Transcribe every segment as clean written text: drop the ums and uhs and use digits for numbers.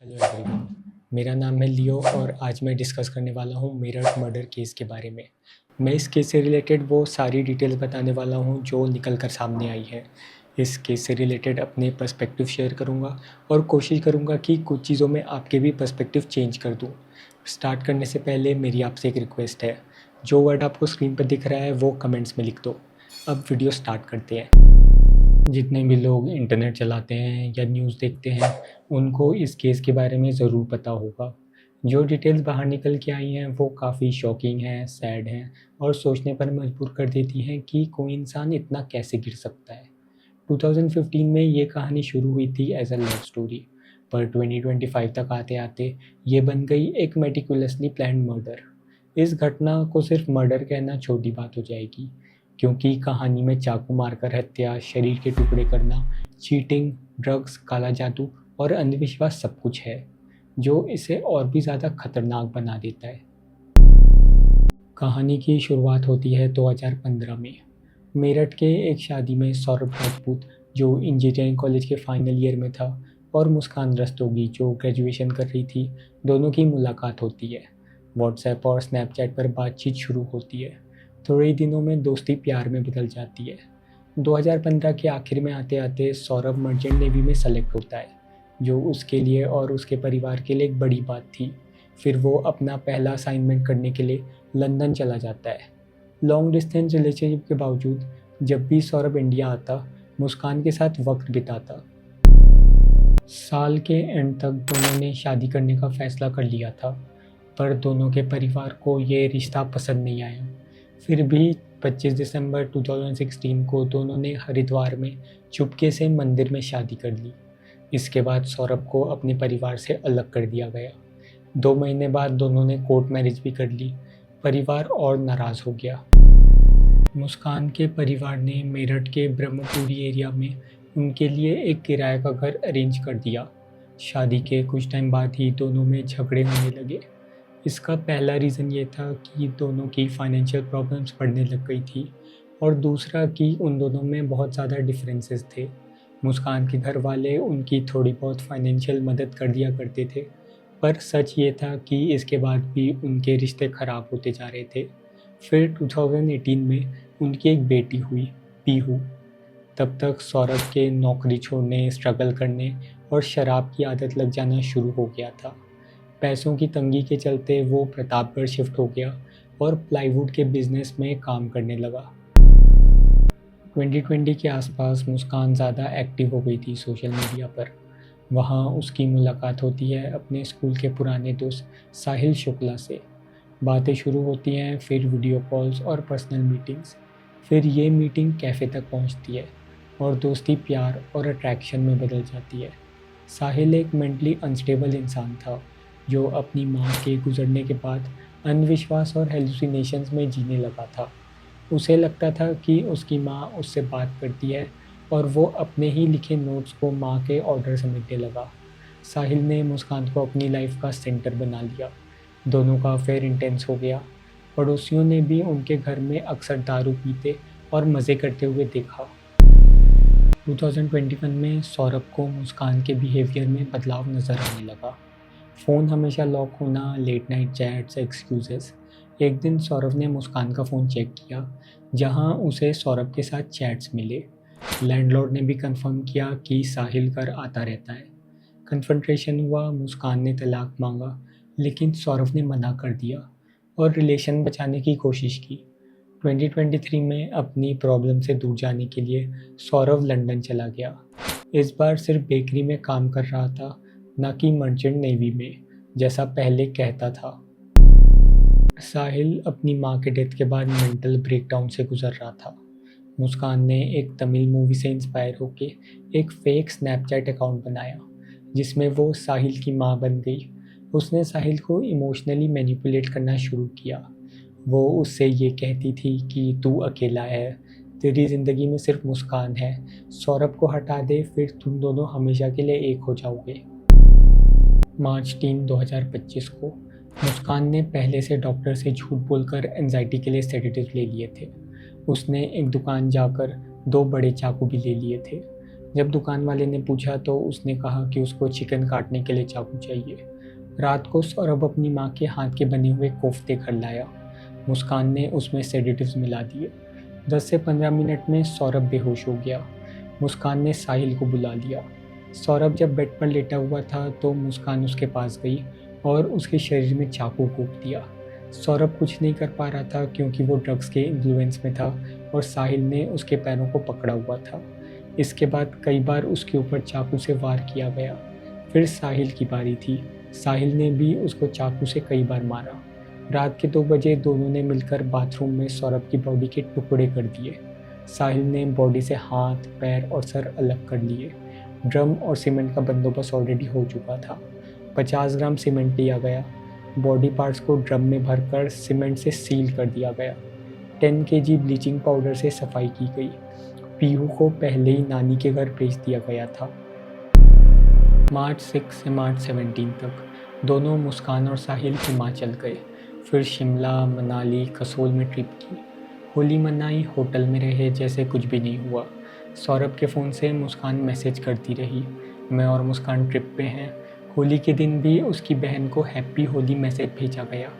Hello everyone, मेरा नाम है लियो और आज मैं डिस्कस करने वाला हूँ मेरठ मर्डर केस के बारे में। मैं इस केस से रिलेटेड वो सारी डिटेल्स बताने वाला हूँ जो निकल कर सामने आई है। इस केस से रिलेटेड अपने पर्सपेक्टिव शेयर करूँगा और कोशिश करूँगा कि कुछ चीज़ों में आपके भी पर्सपेक्टिव चेंज कर दूँ। स्टार्ट करने से पहले मेरी आपसे एक रिक्वेस्ट है, जो वर्ड आपको स्क्रीन पर दिख रहा है वो कमेंट्स में लिख दो। अब वीडियो स्टार्ट करते हैं। जितने भी लोग इंटरनेट चलाते हैं या न्यूज़ देखते हैं उनको इस केस के बारे में ज़रूर पता होगा। जो डिटेल्स बाहर निकल के आई हैं वो काफ़ी शॉकिंग हैं, सैड हैं और सोचने पर मजबूर कर देती हैं कि कोई इंसान इतना कैसे गिर सकता है। 2015 में ये कहानी शुरू हुई थी एज अ लव स्टोरी, पर 2025 तक आते आते ये बन गई एक मेटिकुलसली प्लान्ड मर्डर। इस घटना को सिर्फ मर्डर कहना छोटी बात हो जाएगी, क्योंकि कहानी में चाकू मारकर हत्या, शरीर के टुकड़े करना, चीटिंग, ड्रग्स, काला जादू और अंधविश्वास सब कुछ है, जो इसे और भी ज़्यादा खतरनाक बना देता है। कहानी की शुरुआत होती है 2015 में। मेरठ के एक शादी में सौरभ राजपूत, जो इंजीनियरिंग कॉलेज के फाइनल ईयर में था, और मुस्कान रस्तोगी, जो ग्रेजुएशन कर रही थी, दोनों की मुलाकात होती है। व्हाट्सएप और स्नैपचैट पर बातचीत शुरू होती है। थोड़े ही दिनों में दोस्ती प्यार में बदल जाती है। 2015 के आखिर में आते आते सौरभ मर्चेंट नेवी में सेलेक्ट होता है, जो उसके लिए और उसके परिवार के लिए एक बड़ी बात थी। फिर वो अपना पहला असाइनमेंट करने के लिए लंदन चला जाता है। लॉन्ग डिस्टेंस रिलेशनशिप के बावजूद जब भी सौरभ इंडिया आता, मुस्कान के साथ वक्त बिताता। साल के एंड तक दोनों ने शादी करने का फैसला कर लिया था, पर दोनों के परिवार को ये रिश्ता पसंद नहीं आया। फिर भी 25 दिसंबर 2016 को दोनों ने हरिद्वार में चुपके से मंदिर में शादी कर ली। इसके बाद सौरभ को अपने परिवार से अलग कर दिया गया। 2 महीने बाद दोनों ने कोर्ट मैरिज भी कर ली। परिवार और नाराज़ हो गया। मुस्कान के परिवार ने मेरठ के ब्रह्मपुरी एरिया में उनके लिए एक किराए का घर अरेंज कर दिया। शादी के कुछ टाइम बाद ही दोनों में झगड़े होने लगे। इसका पहला रीज़न ये था कि दोनों की फाइनेंशियल प्रॉब्लम्स बढ़ने लग गई थी, और दूसरा कि उन दोनों में बहुत ज़्यादा डिफरेंसेस थे। मुस्कान के घर वाले उनकी थोड़ी बहुत फाइनेंशियल मदद कर दिया करते थे, पर सच ये था कि इसके बाद भी उनके रिश्ते ख़राब होते जा रहे थे। फिर 2018 में उनकी एक बेटी हुई, पीहू। तब तक सौरभ के नौकरी छोड़ने, स्ट्रगल करने और शराब की आदत लग जाना शुरू हो गया था। पैसों की तंगी के चलते वो प्रतापगढ़ शिफ्ट हो गया और प्लाईवुड के बिजनेस में काम करने लगा। 2020 के आसपास मुस्कान ज़्यादा एक्टिव हो गई थी सोशल मीडिया पर। वहाँ उसकी मुलाकात होती है अपने स्कूल के पुराने दोस्त साहिल शुक्ला से। बातें शुरू होती हैं, फिर वीडियो कॉल्स और पर्सनल मीटिंग्स। फिर ये मीटिंग कैफ़े तक पहुँचती है और दोस्ती प्यार और अट्रैक्शन में बदल जाती है। साहिल एक मेंटली अनस्टेबल इंसान था, जो अपनी माँ के गुजरने के बाद अंधविश्वास और हेलुसिनेशंस में जीने लगा था। उसे लगता था कि उसकी माँ उससे बात करती है, और वो अपने ही लिखे नोट्स को माँ के ऑर्डर समझने लगा। साहिल ने मुस्कान को अपनी लाइफ का सेंटर बना लिया। दोनों का अफेयर इंटेंस हो गया। पड़ोसियों ने भी उनके घर में अक्सर दारू पीते और मज़े करते हुए देखा। 2021 में सौरभ को मुस्कान के बिहेवियर में बदलाव नज़र आने लगा। फ़ोन हमेशा लॉक होना, लेट नाइट चैट्स, एक्सक्यूज़ेस। एक दिन सौरभ ने मुस्कान का फ़ोन चेक किया, जहां उसे सौरभ के साथ चैट्स मिले। लैंडलॉर्ड ने भी कंफर्म किया कि साहिल घर आता रहता है। कन्फ्रंटेशन हुआ, मुस्कान ने तलाक मांगा, लेकिन सौरभ ने मना कर दिया और रिलेशन बचाने की कोशिश की। 2023 में अपनी प्रॉब्लम से दूर जाने के लिए सौरभ लंदन चला गया। इस बार सिर्फ बेकरी में काम कर रहा था, न कि मर्चेंट नेवी में, जैसा पहले कहता था। साहिल अपनी माँ के डेथ के बाद मेंटल ब्रेकडाउन से गुजर रहा था। मुस्कान ने एक तमिल मूवी से इंस्पायर होके एक फेक स्नैपचैट अकाउंट बनाया, जिसमें वो साहिल की माँ बन गई। उसने साहिल को इमोशनली मैनिपुलेट करना शुरू किया। वो उससे ये कहती थी कि तू अकेला है, तेरी ज़िंदगी में सिर्फ मुस्कान है, सौरभ को हटा दे, फिर तुम दोनों हमेशा के लिए एक हो जाओगे। मार्च 3, 2025 को मुस्कान ने पहले से डॉक्टर से झूठ बोलकर एंजाइटी के लिए सेडेटिव ले लिए थे। उसने एक दुकान जाकर 2 बड़े चाकू भी ले लिए थे। जब दुकान वाले ने पूछा तो उसने कहा कि उसको चिकन काटने के लिए चाकू चाहिए। रात को सौरभ अपनी माँ के हाथ के बने हुए कोफ्ते घर लाया। मुस्कान ने उसमें सेडेटिव्स मिला दिए। 10 से 15 मिनट में सौरभ बेहोश हो गया। मुस्कान ने साहिल को बुला लिया। सौरभ जब बेड पर लेटा हुआ था तो मुस्कान उसके पास गई और उसके शरीर में चाकू घोंप दिया। सौरभ कुछ नहीं कर पा रहा था क्योंकि वो ड्रग्स के इन्फ्लुएंस में था और साहिल ने उसके पैरों को पकड़ा हुआ था। इसके बाद कई बार उसके ऊपर चाकू से वार किया गया। फिर साहिल की बारी थी। साहिल ने भी उसको चाकू से कई बार मारा। रात के 2 बजे दोनों ने मिलकर बाथरूम में सौरभ की बॉडी के टुकड़े कर दिए। साहिल ने बॉडी से हाथ, पैर और सर अलग कर लिए। ड्रम और सीमेंट का बंदोबस्त ऑलरेडी हो चुका था। 50 ग्राम सीमेंट लिया गया। बॉडी पार्ट्स को ड्रम में भरकर सीमेंट से सील कर दिया गया। 10 केजी ब्लीचिंग पाउडर से सफाई की गई। पीहू को पहले ही नानी के घर भेज दिया गया था। मार्च 6 से मार्च 17 तक दोनों मुस्कान और साहिल हिमाचल गए। फिर शिमला, मनाली, कसोल में ट्रिप की। होली मनाई, होटल में रहे जैसे कुछ भी नहीं हुआ। सौरभ के फ़ोन से मुस्कान मैसेज करती रही, मैं और मुस्कान ट्रिप पे हैं। होली के दिन भी उसकी बहन को हैप्पी होली मैसेज भेजा गया।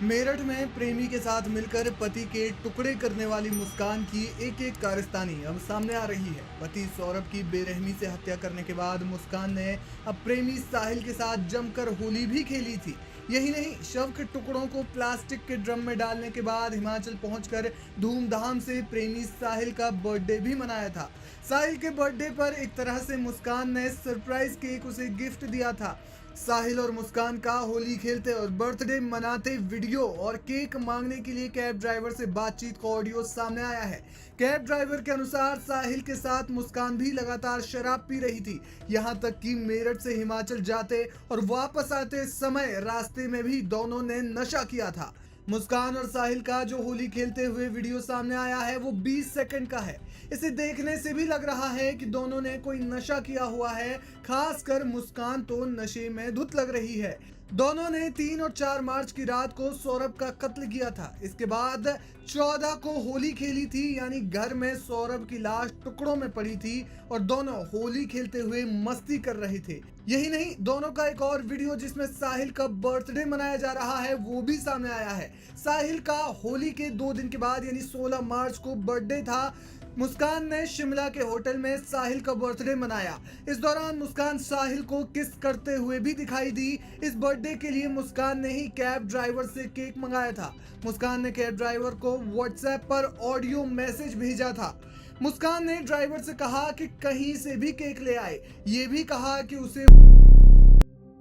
मेरठ में प्रेमी के साथ मिलकर पति के टुकड़े करने वाली मुस्कान की एक एक कारस्तानी अब सामने आ रही है। पति सौरभ की बेरहमी से हत्या करने के बाद मुस्कान ने अब प्रेमी साहिल के साथ जमकर होली भी खेली थी। यही नहीं, शव के टुकड़ों को प्लास्टिक के ड्रम में डालने के बाद हिमाचल पहुंचकर धूमधाम से प्रेमी साहिल का बर्थडे भी मनाया था। साहिल के बर्थडे पर एक तरह से मुस्कान ने सरप्राइज केक उसे गिफ्ट दिया था। साहिल और मुस्कान का होली खेलते और बर्थडे मनाते वीडियो और केक मांगने के लिए कैब ड्राइवर से बातचीत का ऑडियो सामने आया है। कैब ड्राइवर के अनुसार साहिल के साथ मुस्कान भी लगातार शराब पी रही थी। यहां तक कि मेरठ से हिमाचल जाते और वापस आते समय रास्ते में भी दोनों ने नशा किया था। मुस्कान और साहिल का जो होली खेलते हुए वीडियो सामने आया है वो 20 सेकंड का है। इसे देखने से भी लग रहा है कि दोनों ने कोई नशा किया हुआ है। खासकर मुस्कान तो नशे में धुत लग रही है। दोनों ने 3 और 4 मार्च की रात को सौरभ का कत्ल किया था। इसके बाद 14 को होली खेली थी, यानी घर में सौरभ की लाश टुकड़ों में पड़ी थी और दोनों होली खेलते हुए मस्ती कर रहे थे। यही नहीं, दोनों का एक और वीडियो जिसमें साहिल का बर्थडे मनाया जा रहा है वो भी सामने आया है। साहिल का होली के 2 दिन के बाद यानी 16 मार्च को बर्थडे था। मुस्कान ने शिमला के होटल में साहिल का बर्थडे मनाया। इस दौरान मुस्कान साहिल को किस करते हुए भी दिखाई दी। इस बर्थडे के लिए मुस्कान ने ही कैब ड्राइवर से केक मंगाया था। मुस्कान ने कैब ड्राइवर को व्हाट्सएप पर ऑडियो मैसेज भेजा था। मुस्कान ने ड्राइवर से कहा कि कहीं से भी केक ले आए। ये भी कहा कि उसे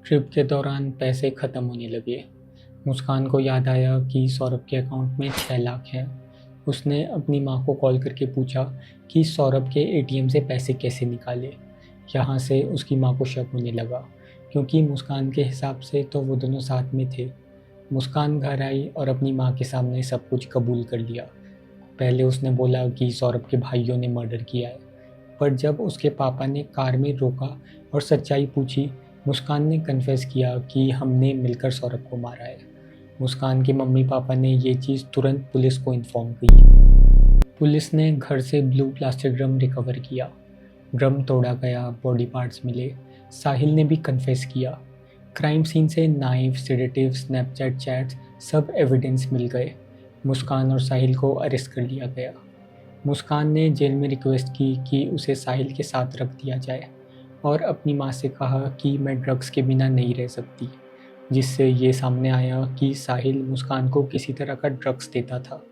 ट्रिप के दौरान पैसे ख़त्म होने लगे। मुस्कान को याद आया कि सौरभ के अकाउंट में 6 लाख है। उसने अपनी माँ को कॉल करके पूछा कि सौरभ के एटीएम से पैसे कैसे निकाले। यहाँ से उसकी माँ को शक होने लगा क्योंकि मुस्कान के हिसाब से तो वो दोनों साथ में थे। मुस्कान घर आई और अपनी माँ के सामने सब कुछ कबूल कर लिया। पहले उसने बोला कि सौरभ के भाइयों ने मर्डर किया है, पर जब उसके पापा ने कार में रोका और सच्चाई पूछी, मुस्कान ने कन्फेस किया कि हमने मिलकर सौरभ को मारा है। मुस्कान के मम्मी पापा ने ये चीज़ तुरंत पुलिस को इन्फॉर्म की। पुलिस ने घर से ब्लू प्लास्टिक ड्रम रिकवर किया। ड्रम तोड़ा गया, बॉडी पार्ट्स मिले। साहिल ने भी कन्फेस किया। क्राइम सीन से नाइफ, सेडेटिव, स्नैपचैट चैट्स सब एविडेंस मिल गए। मुस्कान और साहिल को अरेस्ट कर लिया गया। मुस्कान ने जेल में रिक्वेस्ट की कि उसे साहिल के साथ रख दिया जाए और अपनी माँ से कहा कि मैं ड्रग्स के बिना नहीं रह सकती, जिससे ये सामने आया कि साहिल मुस्कान को किसी तरह का ड्रग्स देता था।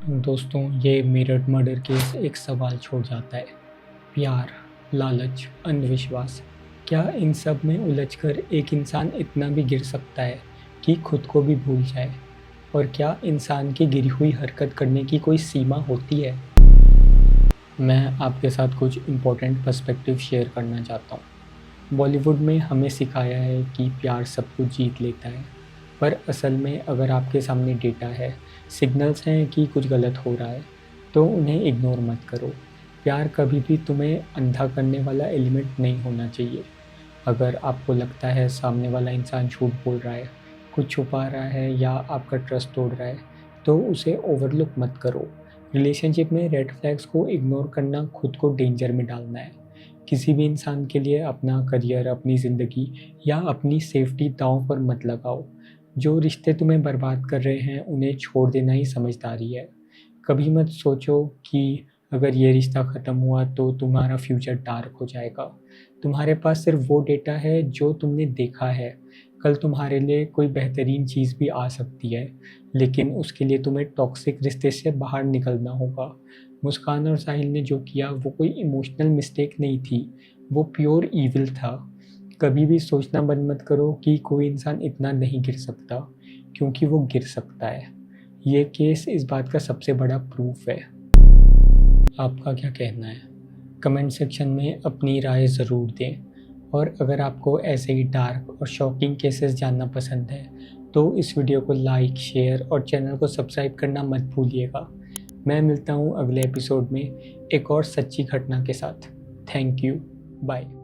दोस्तों, ये मेरठ मर्डर केस एक सवाल छोड़ जाता है। प्यार, लालच, अंधविश्वास, क्या इन सब में उलझकर एक इंसान इतना भी गिर सकता है कि खुद को भी भूल जाए? और क्या इंसान की गिरी हुई हरकत करने की कोई सीमा होती है? मैं आपके साथ कुछ इम्पोर्टेंट पर्सपेक्टिव शेयर करना चाहता हूँ। बॉलीवुड में हमें सिखाया है कि प्यार सब कुछ जीत लेता है, पर असल में अगर आपके सामने डेटा है, सिग्नल्स हैं कि कुछ गलत हो रहा है, तो उन्हें इग्नोर मत करो। प्यार कभी भी तुम्हें अंधा करने वाला एलिमेंट नहीं होना चाहिए। अगर आपको लगता है सामने वाला इंसान झूठ बोल रहा है, कुछ छुपा रहा है या आपका ट्रस्ट तोड़ रहा है, तो उसे ओवरलुक मत करो। रिलेशनशिप में रेड फ्लैग्स को इग्नोर करना खुद को डेंजर में डालना है। किसी भी इंसान के लिए अपना करियर, अपनी ज़िंदगी या अपनी सेफ्टी दांव पर मत लगाओ। जो रिश्ते तुम्हें बर्बाद कर रहे हैं, उन्हें छोड़ देना ही समझदारी है। कभी मत सोचो कि अगर ये रिश्ता ख़त्म हुआ तो तुम्हारा फ्यूचर डार्क हो जाएगा। तुम्हारे पास सिर्फ वो डेटा है जो तुमने देखा है। कल तुम्हारे लिए कोई बेहतरीन चीज़ भी आ सकती है, लेकिन उसके लिए तुम्हें टॉक्सिक रिश्ते से बाहर निकलना होगा। मुस्कान और साहिल ने जो किया वो कोई इमोशनल मिस्टेक नहीं थी, वो प्योर ईविल था। कभी भी सोचना बंद मत करो कि कोई इंसान इतना नहीं गिर सकता, क्योंकि वो गिर सकता है। ये केस इस बात का सबसे बड़ा प्रूफ है। आपका क्या कहना है? कमेंट सेक्शन में अपनी राय ज़रूर दें। और अगर आपको ऐसे ही डार्क और शॉकिंग केसेस जानना पसंद है, तो इस वीडियो को लाइक, शेयर और चैनल को सब्सक्राइब करना मत भूलिएगा। मैं मिलता हूँ अगले एपिसोड में एक और सच्ची घटना के साथ। Thank you. बाय।